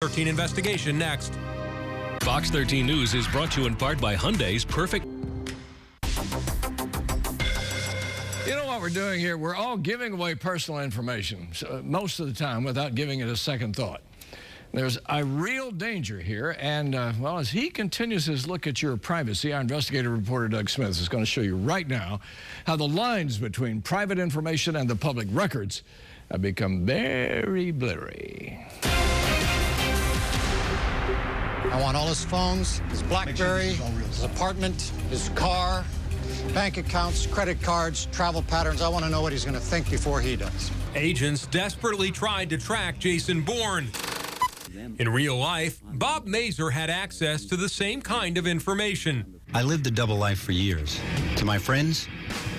13 investigation next. Fox 13 News is brought to you in part by Hyundai's Perfect. You know what we're doing here? We're all giving away personal information most of the time without giving it a second thought. There's a real danger here, and, well, as he continues his look at your privacy, our investigative reporter Doug Smith is going to show you right now how the lines between private information and the public records have become very blurry. I want all his phones, his BlackBerry, his apartment, his car, bank accounts, credit cards, travel patterns. I want to know what he's going to think before he does. Agents desperately tried to track Jason Bourne. In real life, Bob Mazur had access to the same kind of information. I lived a double life for years. To my friends,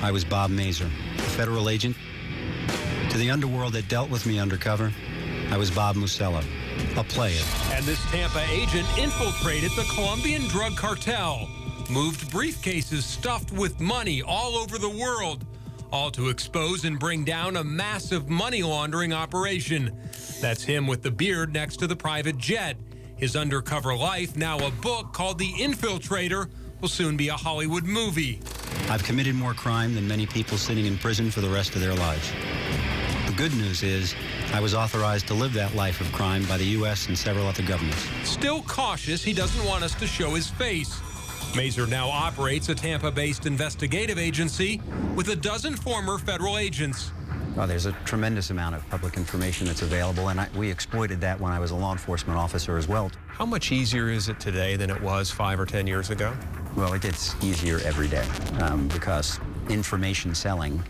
I was Bob Mazur, a federal agent. To the underworld that dealt with me undercover, I was Bob Musello, a player. And this Tampa agent infiltrated the Colombian drug cartel, moved briefcases stuffed with money all over the world, all to expose and bring down a massive money laundering operation. That's him with the beard next to the private jet. His undercover life, now a book called The Infiltrator, will soon be a Hollywood movie. I've committed more crime than many people sitting in prison for the rest of their lives. The good news is I was authorized to live that life of crime by the U.S. and several other governments. Still cautious, he doesn't want us to show his face. Mazur now operates a Tampa-based investigative agency with a dozen former federal agents. Oh, there's a tremendous amount of public information that's available, and we exploited that when I was a law enforcement officer as well. How much easier is it today than it was 5 or 10 years ago? Well, it gets easier every day because information selling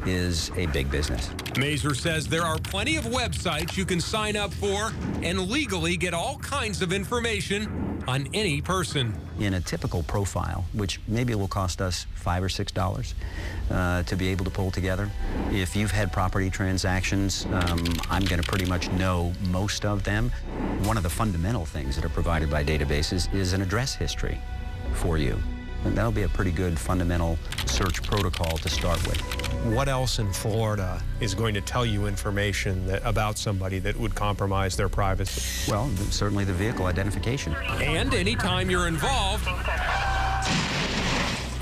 is a big business. Mazur says there are plenty of websites you can sign up for and legally get all kinds of information on any person. In a typical profile, which maybe will cost us $5 or $6 to be able to pull together, if you've had property transactions, I'm going to pretty much know most of them. One of the fundamental things that are provided by databases is an address history for you. And that'll be a pretty good fundamental search protocol to start with. What else in Florida is going to tell you information about somebody that would compromise their privacy? Well, certainly the vehicle identification. And anytime you're involved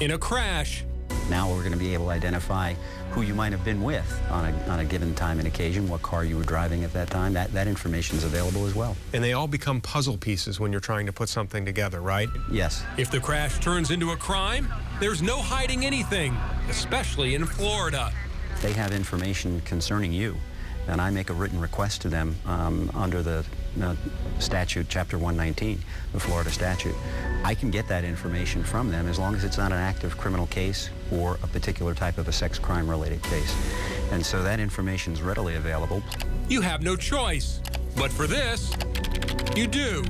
in a crash. Now we're going to be able to identify who you might have been with on a given time and occasion, what car you were driving at that time. That information is available as well. And they all become puzzle pieces when you're trying to put something together, right? Yes. If the crash turns into a crime, there's no hiding anything, especially in Florida. They have information concerning you, and I make a written request to them under the statute, Chapter 119, the Florida statute. I can get that information from them as long as it's not an active criminal case or a particular type of a sex crime-related case. And so that information is readily available. You have no choice. But for this, you do.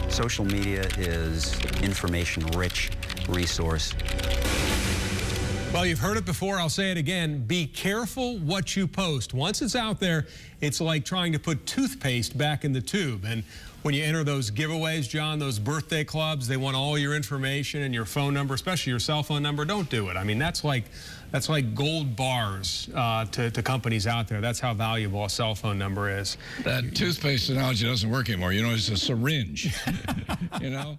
Social media is information-rich resource. Well, you've heard it before. I'll say it again. Be careful what you post. Once it's out there, it's like trying to put toothpaste back in the tube. And when you enter those giveaways, John, those birthday clubs, they want all your information and your phone number, especially your cell phone number. Don't do it. I mean, that's like gold bars to companies out there. That's how valuable a cell phone number is. That toothpaste analogy doesn't work anymore. You know, it's a syringe. You know?